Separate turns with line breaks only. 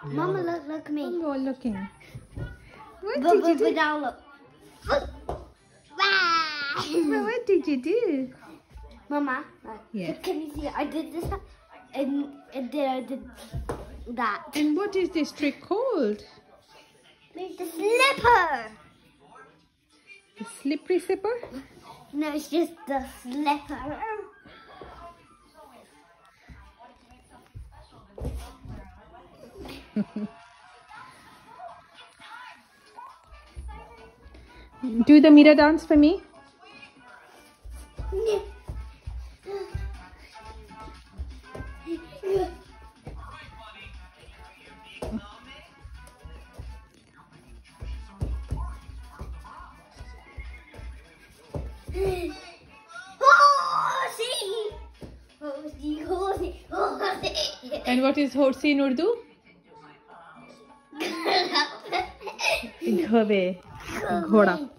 Mama, look at me.
I'm all looking. What
But
did you do?
now look.
Well, what did you do?
Mama,
Yeah.
can you see? I did this and then I did that.
And what is this trick called?
The slipper.
The slippery slipper?
No, it's just the slipper.
Do the mirror dance for me. And what is horsey in Urdu? Ghobe. Ghoda.